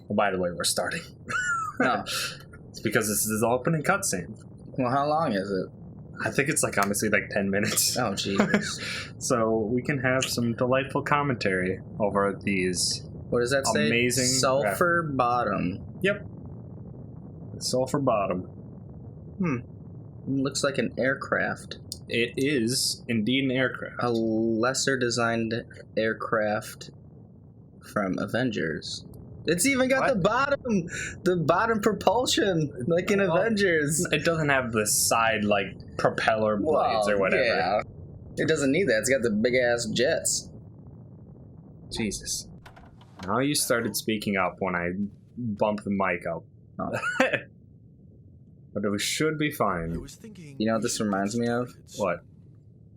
Oh, by the way, we're starting. No. It's because this is the opening cutscene. Well, how long is it? I think it's like honestly like 10 minutes. Oh, Jesus. So we can have some delightful commentary over these. What does that say? Amazing Sulfur bottom. Yep. Sulfur bottom. Looks like an aircraft. It is indeed an aircraft. A lesser designed aircraft from Avengers. It's even got the bottom propulsion, like in Avengers. It doesn't have the side, like, propeller blades or whatever. Yeah. It doesn't need that. It's got the big-ass jets. Jesus. Now you started speaking up when I bumped the mic up. Oh. But it should be fine. You know what this reminds me of? What?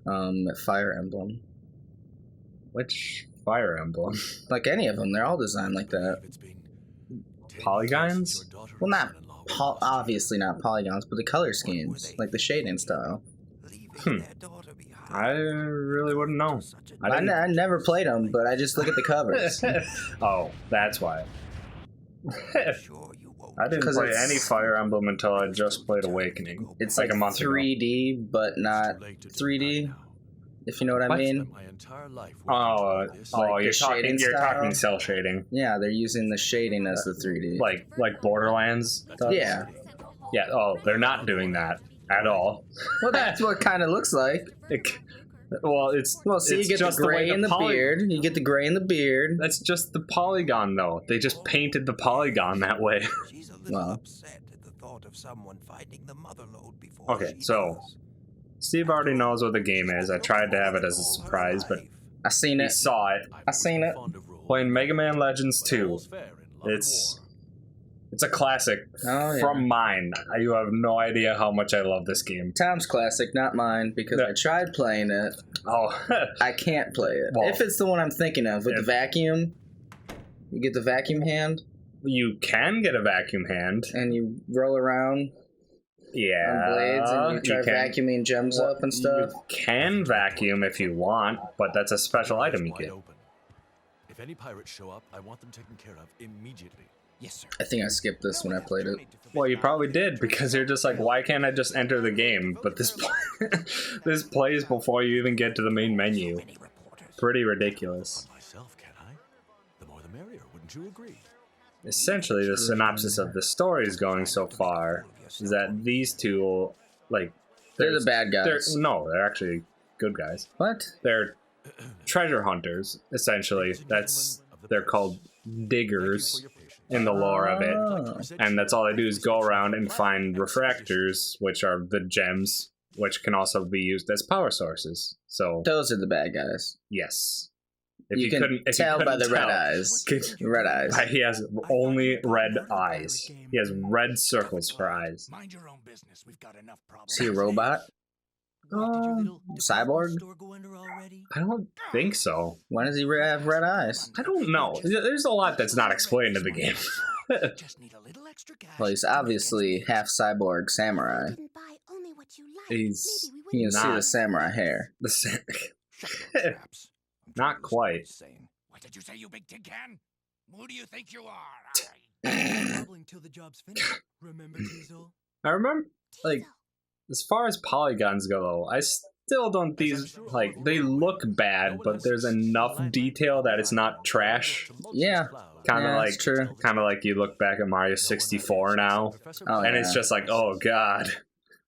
Fire Emblem. Which Fire Emblem? Like any of them, they're all designed like that. Polygons? Well, not obviously not polygons, but the color schemes, like the shading style. I really wouldn't know. I never played them, but I just look at the covers. Oh, that's why. I didn't play any Fire Emblem until I just played Awakening. It's like a month 3D, ago. But not 3D, if you know what I mean. Oh, you're talking cell shading. Yeah, they're using the shading as the 3D. Like Borderlands? Yeah. Yeah, they're not doing that at all. Well, that's what it kind of looks like. You get the gray in the beard. You get the gray in the beard. That's just the polygon, though. They just painted the polygon that way. Well. Okay, so Steve already knows what the game is. I tried to have it as a surprise, but I seen it. He saw it. I seen it. Playing Mega Man Legends 2. It's a classic from mine. You have no idea how much I love this game. Tom's classic, not mine, because I tried playing it. Oh. I can't play it. Well, if it's the one I'm thinking of, with the vacuum, you get the vacuum hand. You can get a vacuum hand. And you roll around on blades and you try vacuuming gems up and stuff. You can vacuum if you want, but that's a special item you get. If any pirates show up, I want them taken care of immediately. Yes, sir. I think I skipped this when I played it. Well, you probably did, because you're just like, why can't I just enter the game? But this this plays before you even get to the main menu. Pretty ridiculous. Myself, can I? The more the merrier, wouldn't you agree? Essentially, the synopsis of the story is going so far is that these two, like... They're the bad guys. They're actually good guys. What? They're treasure hunters, essentially. They're called diggers in the lore of it, and that's all they do is go around and find refractors, which are the gems, which can also be used as power sources. So those are the bad guys. Yes, you can tell by the red eyes. Red eyes. He has only red eyes. He has red circles for eyes. Mind your own business. We've got enough problems. Is he a robot? Cyborg? I don't think so. Why does he have red eyes? I don't know. There's a lot that's not explained in the game. Well, he's obviously half cyborg samurai. You can see the samurai hair. Not quite. What did you say, you big tin can? Who do you think you are? Till the job's finished. Remember, Tizo? I remember, like, as far as polygons go, though, I still don't they look bad, but there's enough detail that it's not trash. Yeah. Kind of like you look back at Mario 64 now, and it's just like, oh god.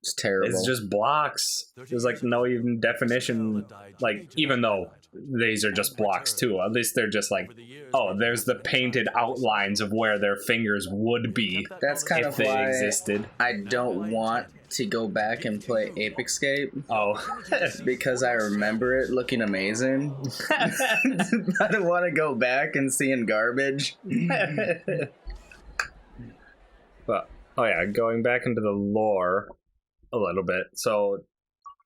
It's terrible. It's just blocks. There's like no even definition, like, even though these are just blocks too, at least they're just like, oh, there's the painted outlines of where their fingers would be. That's kind if of they why existed. I don't want to go back and play Ape Escape. Oh. Because I remember it looking amazing. I don't want to go back and seeing garbage. But, oh yeah, going back into the lore a little bit. So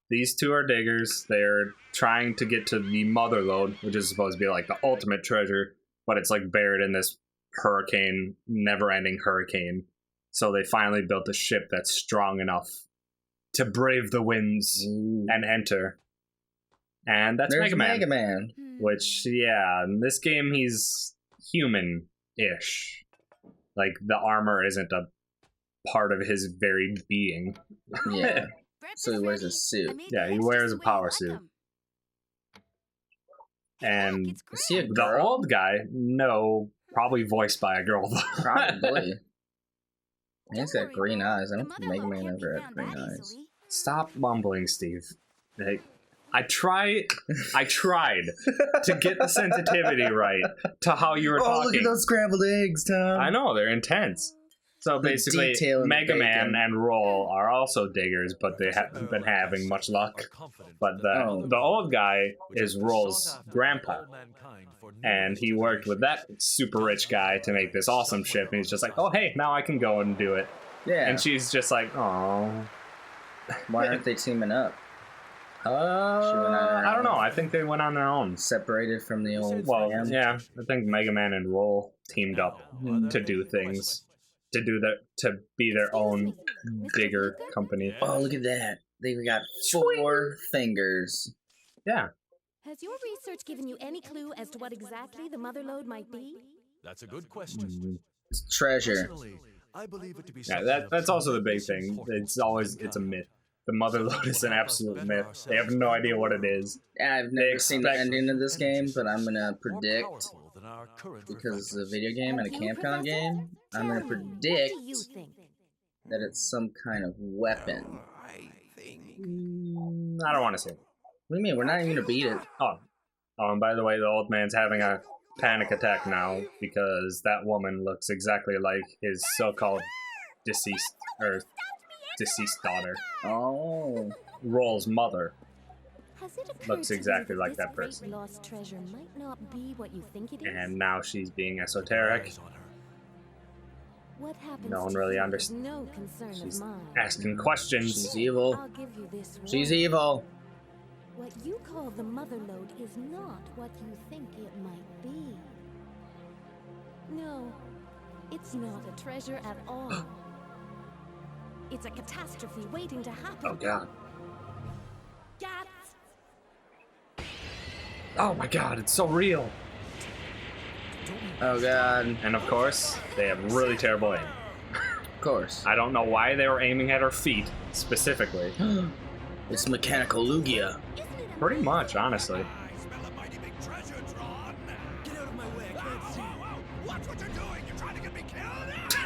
these two are diggers. They're trying to get to the mother lode, which is supposed to be like the ultimate treasure, but it's like buried in this hurricane, never-ending hurricane. So they finally built a ship that's strong enough to brave the winds and enter. And that's There's Mega Man. Mega Man. Which, yeah, in this game he's human-ish. Like, the armor isn't a part of his very being. Yeah. So he wears a suit. Yeah, he wears a power suit. And Is he a the girl? old guy, no, probably voiced by a girl, though. Probably. He's got green eyes. I don't think Mega Man ever had green eyes. Stop mumbling, Steve. Like, I tried to get the sensitivity right to how you were Oh, talking. look at those scrambled eggs, Tom. I know, they're intense. So basically, detail in the Mega Man bacon. and Roll are also diggers, but they haven't been having much luck. But the old guy is Roll's grandpa, and he worked with that super rich guy to make this awesome ship, and he's just like, oh, hey, now I can go and do it. Yeah. And she's just like, oh. Why aren't they teaming up? She went on her I don't know. own. I think they went on their own. Separated from the old Well, fam. yeah, I think Mega Man and Roll teamed up to do things, to be their own bigger company. Oh, look at that. They've got 4 fingers. Yeah, Has your research given you any clue as to what exactly the mother lode might be? That's a good question. It's treasure. Personally, I believe it to be yeah. something That's of also the big tremendous thing. importance. It's a myth. The mother lode is an absolute myth. They have no idea what it is. I've never seen the expect- ending of this game, but I'm gonna More predict, powerful than our current because it's a reflectors. video game and a You, Capcom Professor? game, I'm gonna Tell me, predict What do you think? that it's some kind of weapon. I think. I don't want to say. What do you mean? We're not even gonna beat it. Oh, and by the way, the old man's having a panic attack now because that woman looks exactly like his so-called deceased daughter, Oh. Roll's mother. Has it occurred Looks to you exactly like this that great person. Lost treasure might not be what you think it is? And now she's being esoteric. Eyes on her. What happens No one to really you is understands. no concern She's of mine. asking questions. She's evil. I'll give you this She's warning. evil. What you call the mother lode is not what you think it might be. No, it's not a treasure at all. It's a catastrophe waiting to happen. Oh god. Gats! Oh my god, it's so real. Oh god. And of course, they have really terrible aim. Of course. I don't know why they were aiming at her feet specifically. It's mechanical Lugia. Pretty much, honestly. I smell a mighty big treasure, Tron. Get out of my way, I can't see. Watch what you're doing. You're trying to get me killed.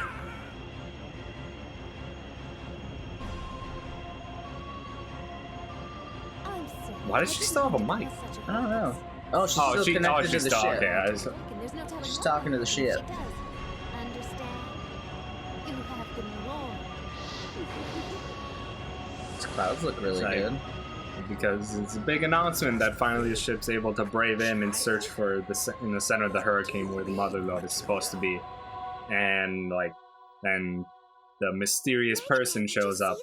I'm sorry. Why does I she didn't still have a want to mic? cause such a I don't know. fuss. Oh, she's still connected to the still ship. okay. I And there's no telling She's what talking to the she ship. does. Understand? You have been warned. These clouds look really Sorry. good. Because it's a big announcement that finally the ship's able to brave in and search for in the center of the hurricane where the mother lode is supposed to be, and then the mysterious person shows up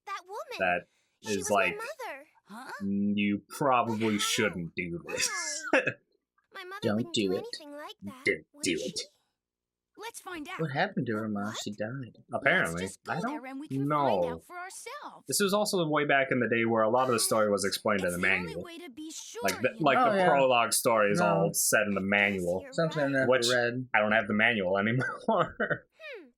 That woman. that She is was like, my mother. Huh? you probably shouldn't do this. My mother Don't wouldn't do do it. anything like that. Don't would do she? it. Let's find out. What happened to her, Ma? She died. Apparently, Let's just go I there and we can find know. out for ourselves. This was also way back in the day where a lot of the story was explained in It's the the only manual. way to be sure, Like the, you like know. Oh, the yeah. prologue story is No. all set in the manual. Something I never Which- read. I don't have the manual anymore.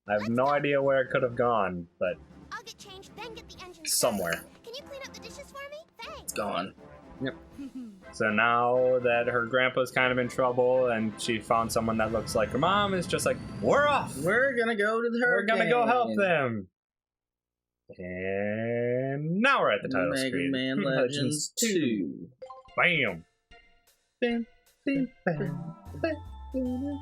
I have no idea where it could have gone, but I'll get changed, then get the engine somewhere. started. Can you clean up the dishes for me? Thanks. It's gone. So now that her grandpa's kind of in trouble and she found someone that looks like her mom, it's just like, we're off! We're gonna go to the We're hurricane. gonna go help them! And now we're at the title Mega screen. Man Legends 2. Bam! Bam, bam, bam, bam,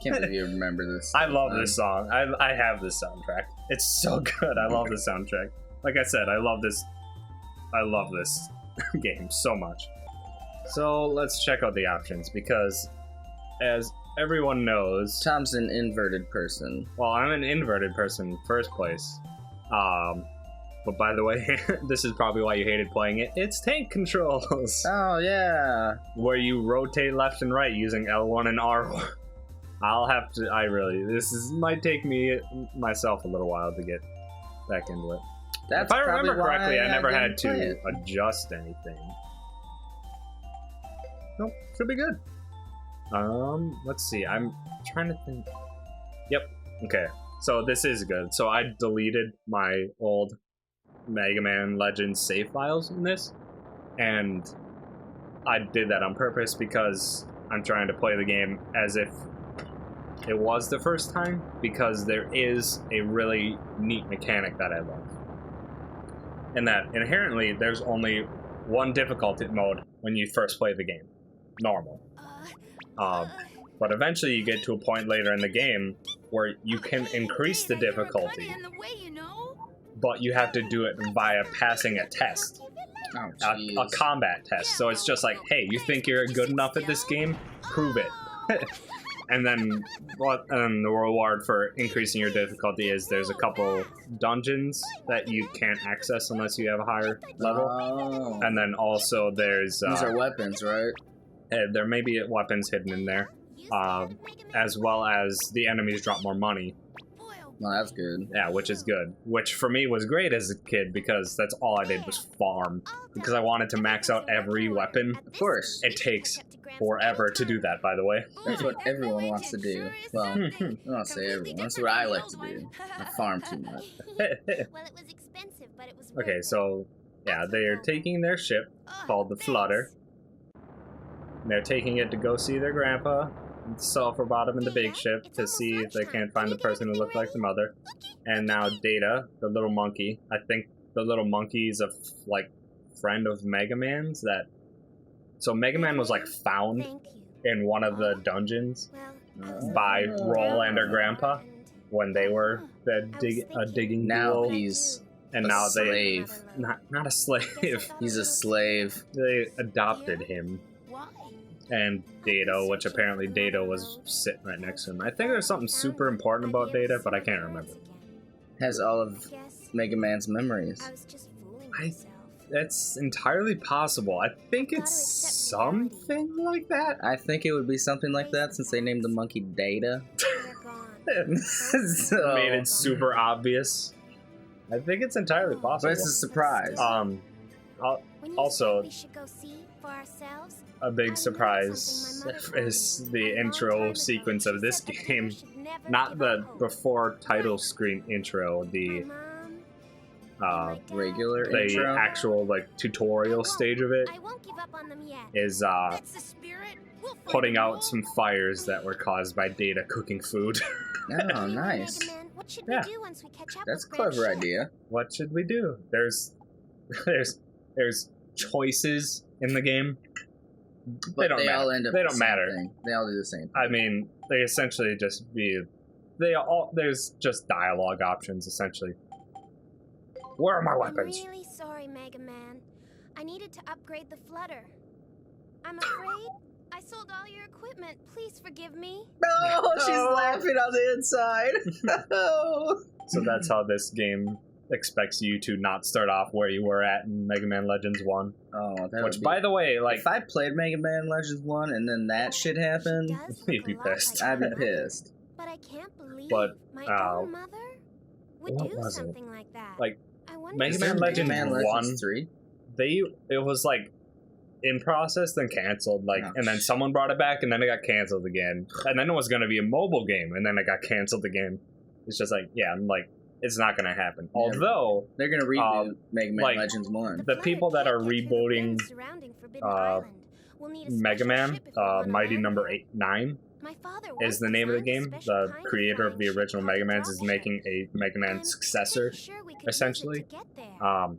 Can't believe you remember this. I love this song. I have this soundtrack. It's so good. I love this soundtrack. Like I said, I love this game so much. So let's check out the options because, as everyone knows, Tom's an inverted person. well, I'm an inverted person in the first place. But by the way, this is probably why you hated playing it. It's tank controls, Oh, yeah. where you rotate left and right using L1 and R1. Might take me myself a little while to get back into it. That's If I probably remember why correctly, I never didn't had play to it. adjust anything. Nope, should be good. Let's see. I'm trying to think. Yep. Okay. So this is good. So I deleted my old Mega Man Legends save files in this, and I did that on purpose because I'm trying to play the game as if it was the first time, because there is a really neat mechanic that I love. And that inherently there's only one difficulty mode when you first play the game. Normal. But eventually you get to a point later in the game where you can increase the difficulty, but you have to do it via passing a test. Oh, A combat test. So it's just like, hey, you think you're good enough at this game? Prove it. And then the reward for increasing your difficulty is there's a couple dungeons that you can't access unless you have a higher level. Oh. And then also there's... These are weapons, right? there may be weapons hidden in there. As well as the enemies drop more money. Well, that's good. Yeah, which is good. Which for me was great as a kid because that's all I did was farm. Because I wanted to max out every weapon. Of course. It takes forever to do that, by the way. That's what everyone wants to do. Well, I don't say everyone. That's what I like to do. I farm too much. Well, it was expensive, but it was worth Okay, it. so yeah, they're taking their ship called the Flutter. They're taking it to go see their grandpa, Sulfur Bottom, in the big ship to see if they can't find the person who looked like the mother. And now Data, the little monkey. I think the little monkey is a friend of Mega Man's. So Mega Man was found Thank you. in one of the dungeons Well, by Roll and her grandpa when they were digging Now duo. he's And a now slave. not a slave. He's a slave. They adopted him. why? And Data, which apparently Data was sitting right next to him. I think there's something super important about Data, but I can't remember. Has all of Guess Mega Man's memories. I was just fooling I- myself. That's entirely possible. I think it's something like that. I think it would be something like that since they named the monkey Data. They're gone. So, Made it super obvious. I think it's entirely but possible. it's a surprise. When you Also- say we should go see for ourselves, A big surprise is the intro sequence of this game. Not the before title screen intro, the Regular the intro. actual tutorial stage of it I won't give up on them yet. is That's the spirit. We'll find putting them out all. some fires that were caused by Data cooking food. Oh, Hey, nice. Mega Man, what should Yeah. we do once we catch up That's a with Grand clever Chef? idea. What should we do? There's choices in the game. But don't they matter. all end up They the don't same matter. thing. They all do the same thing. I mean, they essentially just there's just dialogue options essentially. Where are my I'm weapons? really sorry, Mega Man. I needed to upgrade the Flutter. I'm afraid I sold all your equipment. Please forgive me. No, she's No. laughing on the inside. No. So that's how this game expects you to not start off where you were at in Mega Man Legends 1. Oh, that Which, would be... by the way, if I played Mega Man Legends 1 and then that shit happened, It does You'd look be a lot pissed. like I'd be my mother, pissed. But I can't believe But, my uh, own mother would what do was it? something like that. Like, I wonder Mega Is Man there Legends Mega Man 1? Legends 3? it was in process, then canceled, Oh, and then someone brought it back, and then it got canceled again, and then it was going to be a mobile game, and then it got canceled again. It's just it's not going to happen. Yeah. Although They're gonna reboot Mega Man like, Legends 1. the people that are Flutter can't protect the rebooting, lands surrounding Forbidden Island. We'll need a Mega special Man, ship if we wanna Mighty land Number there. 9 My father is once the name of the designed a game. special The kind of creator of the flying ship original called Mega the Man's is dropship. making a Mega Man I'm successor, pretty sure we could use it essentially. to get there.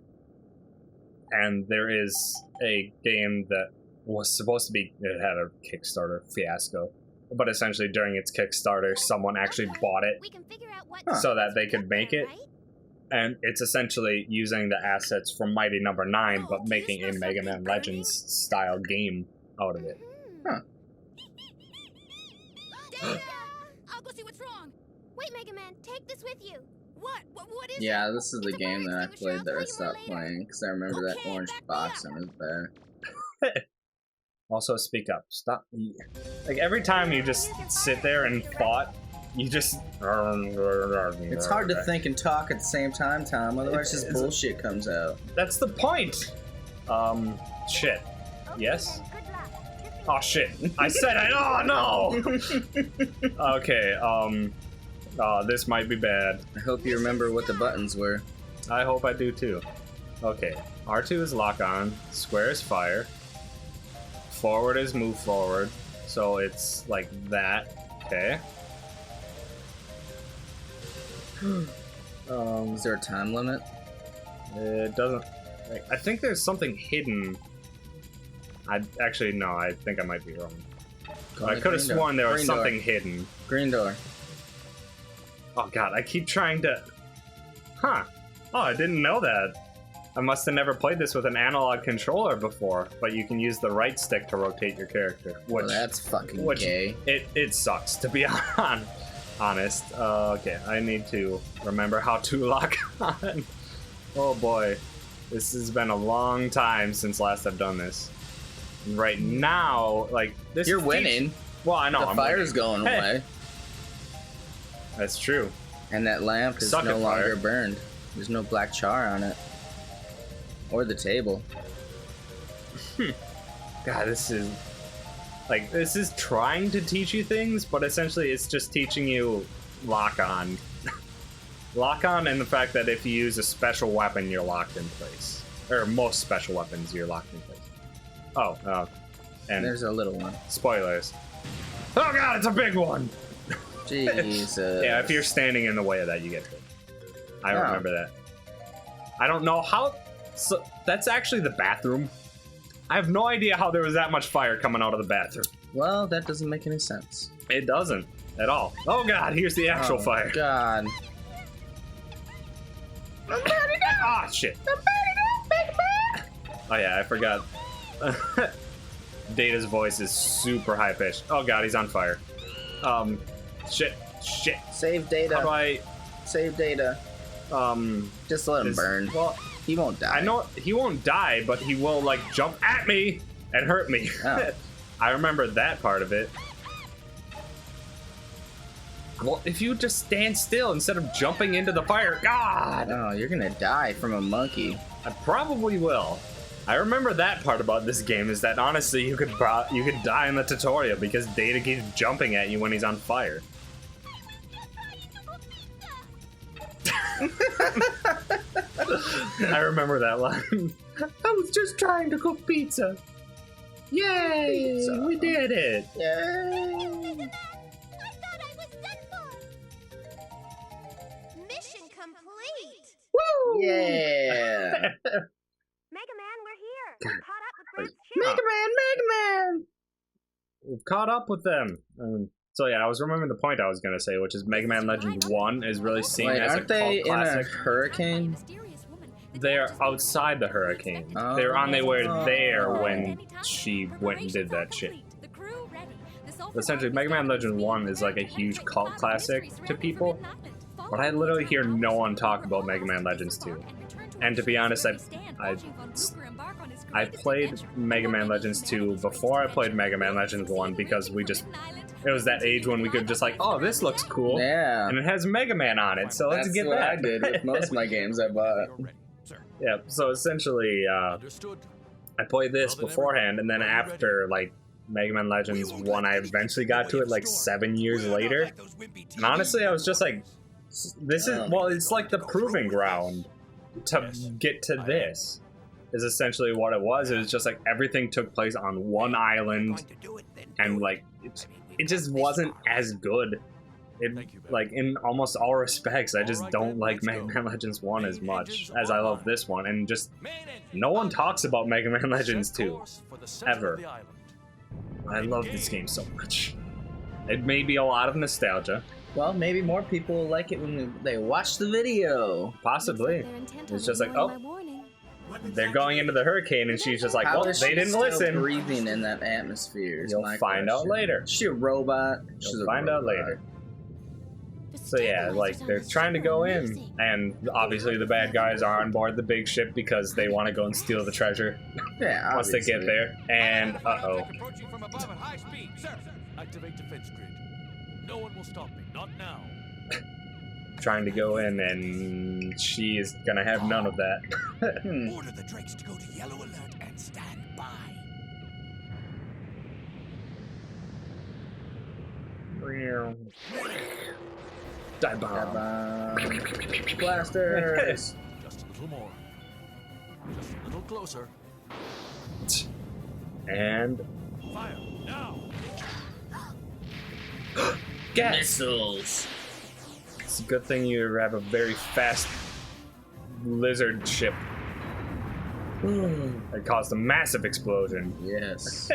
And there is a game that was supposed to be, it had a Kickstarter fiasco, but essentially during its Kickstarter, someone actually bought it, We can figure out what so that once they we could get make there, it. right? And it's essentially using the assets from Mighty Number 9, but Oh, making do you a smell Mega something Man Legends style game out of it. Huh. Data! I'll go see what's wrong. Wait, Mega Man, take this with you. What is it? Yeah, this is the It's a game fire that I extinguisher. played that I'll I tell you more stopped later. playing because I remember that Okay, orange back me box up. on his back. Also, speak up. Stop. Every time you just sit there and thought, you just... It's hard to think and talk at the same time, Tom. Otherwise, just It's- bullshit comes out. That's the point! Shit. Yes? Good luck. Oh shit! I said it. Oh no. Okay. This might be bad. I hope you remember what the buttons were. I hope I do too. Okay. R2 is lock on. Square is fire. Forward is move forward. So it's like that. Okay. Is there a time limit? It doesn't. I think there's something hidden. I actually no. I think I might be wrong. I could have sworn there was something hidden. Green door. Oh god, I keep trying to. Huh. Oh, I didn't know that. I must have never played this with an analog controller before, but you can use the right stick to rotate your character. Which, Well, that's fucking gay. It sucks, to be honest. Okay, I need to remember how to lock on. Oh boy. This has been a long time since last I've done this. And right now, like, this You're winning. Well, I know. The I'm fire's winning. going Hey. away. That's true. And that lamp is Suck no it, longer fire. burned. There's no black char on it. Or the table. God, this is trying to teach you things, but essentially it's just teaching you lock on. Lock on, and the fact that if you use a special weapon, you're locked in place. Or most special weapons, you're locked in place. Oh, and There's a little one. spoilers. Oh god, it's a big one! Jesus. Yeah, if you're standing in the way of that, you get hit. I Oh. remember that. I don't know how... So, that's actually the bathroom. I have no idea how there was that much fire coming out of the bathroom. Well, that doesn't make any sense. It doesn't at all. Oh god, here's the actual Oh, fire. God. Ah, shit. Oh yeah, I forgot. Data's voice is super high pitched. Oh god, he's on fire. Shit. Save data. How do I, Save data. Just let him is- burn. Well, He won't die. I know he won't die, but he will like jump at me and hurt me. Oh. I remember that part of it. Well, if you just stand still instead of jumping into the fire, God! Oh, you're gonna die from a monkey. I probably will. I remember that part about this game is that honestly you could die in the tutorial because Data keeps jumping at you when he's on fire. I remember that line. I was just trying to cook pizza. Yay! Pizza. We did it. Yay! I thought I was done for. Mission complete. Woo! Yeah! Mega Man, we're here. God. Caught up with Grim's Mega chip. Mega Man! We've caught up with them. So yeah, I was remembering the point I was gonna say, which is Mega Man Legends 1 is really seen Wait, as a aren't they cult in a classic. hurricane? They're outside the hurricane. Oh. They were there when she went and did that shit. Essentially, Mega Man Legend 1 is like a huge cult classic to people, but I literally hear no one talk about Mega Man Legends 2. And to be honest, I played Mega Man Legends 2 before I played Mega Man Legends 1 because it was that age when we could just like, oh, this looks cool. Yeah. And it has Mega Man on it, so let's That's get what that. I did with most of my games I bought. You're ready, sir. Yeah, so essentially, Understood. I played this Well, then beforehand, and then everyone- after, like, Mega Man Legends 1, I eventually got to it, like, 7 years later. And honestly, I was just like, this is, well, it's like the proving ground to get to this, is essentially what it was. It was just like everything took place on one island, and, like, it just wasn't as good. Thank you, Ben. Like, in almost all respects, I just All right, don't then, like let's Mega go. Man Legends 1 as Main much engines as I love online. this one, and just Main engine. no one talks about Mega Man Legends Set 2. course for the center Ever. of the island. I love this game so much. It may be a lot of nostalgia, Well, maybe more people will like it when they watch the video. possibly. It's just like, oh, they're going into the hurricane, and she's just like, How well, is they she didn't still listen. breathing in that atmosphere? is You'll my find out question. later. Is she a robot? She's You'll a find out robot. later. So yeah, like, they're trying to go in, and obviously the bad guys are on board the big ship because they want to go and steal the treasure Yeah, once they get obviously. there. And, uh-oh. Approaching from above at high speed, sir. Activate defense grid. No one will stop me. Not now. Trying to go in, and she is gonna have none of that. Hmm. Order the drakes to go to yellow alert and stand by. Dive bomb. Blasters. Just a little more. Just a little closer. And Fire now. gas. Missiles. It's a good thing you have a very fast lizard ship. It caused a massive explosion. Yes.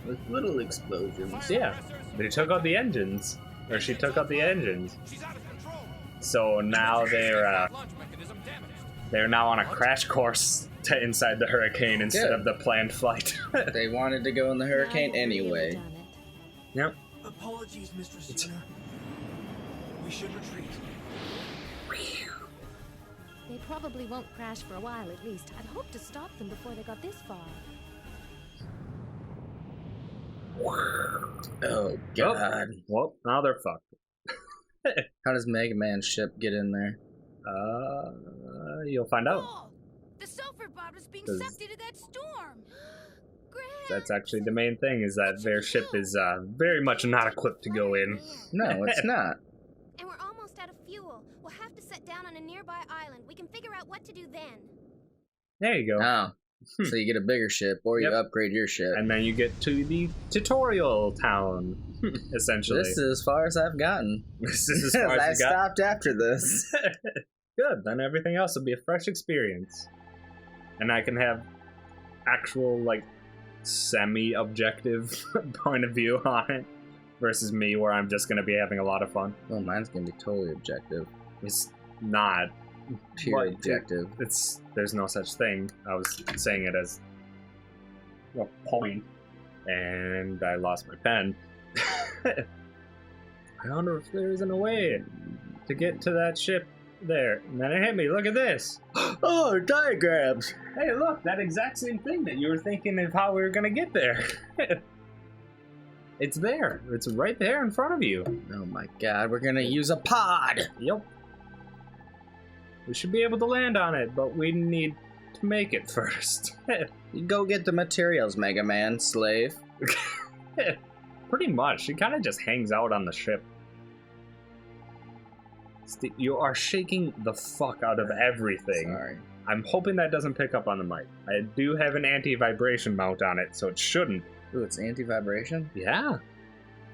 With little explosions. Yeah, they took out the engines, or she took out the engines. She's out of control. So now they're Launch mechanism damaged. now on a crash course to inside the hurricane instead of the planned flight. They wanted to go in the hurricane Now you've really anyway. done it. Yep. Apologies, Mistress Turner. We should retreat. They probably won't crash for a while at least. I'd hoped to stop them before they got this far. Oh God! Well, now they're fucked. How does Mega Man's ship get in there? You'll find out. Oh, the sulfur bod is being 'Cause- sucked into that storm. Grand. That's actually the main thing, is that their ship is very much not equipped to go in. No, it's not. And we're almost out of fuel. We'll have to set down on a nearby island. We can figure out what to do then. There you go. Oh, so you get a bigger ship, or you Yep. upgrade your ship. And then you get to the tutorial town, essentially. This is as far as I've gotten. This is as far I as you got. stopped after this. Good, then everything else will be a fresh experience. And I can have actual, like, semi-objective point of view on it, versus me, where I'm just going to be having a lot of fun. Well, mine's gonna be totally objective, It's not. pure But objective. There's no such thing. I was saying it as a point, and I lost my pen. I wonder if there isn't a way to get to that ship there. And then it hit me. Look at this. Oh, diagrams. Hey, look, that exact same thing that you were thinking of how we were gonna get there. It's there. It's right there in front of you. Oh my God, we're gonna use a pod. Yep. We should be able to land on it, but we need to make it first. You go get the materials, Mega Man, slave. Pretty much. She kind of just hangs out on the ship. You are shaking the fuck out of everything. Sorry. I'm hoping that doesn't pick up on the mic. I do have an anti-vibration mount on it, so it shouldn't. Ooh, it's anti-vibration? Yeah.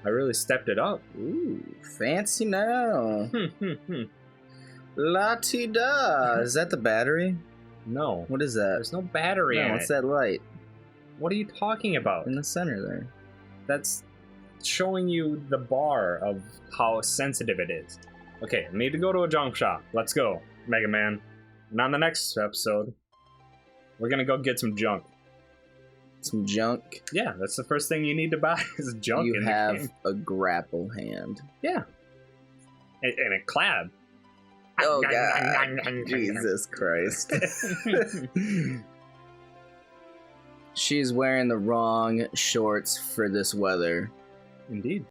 I really stepped it up. Ooh, fancy now. La-ti-da. Is that the battery? No. What is that? There's no battery in No, it. it's that light What are you talking about? in the center there. That's showing you the bar of how sensitive it is. Okay, I need to go to a junk shop. Let's go, Mega Man. And on the next episode, we're gonna go get some junk. Some junk. Yeah, that's the first thing you need to buy is junk You in have the game. a grapple hand. Yeah. And a clad. Oh God. Jesus Christ. She's wearing the wrong shorts for this weather. Indeed.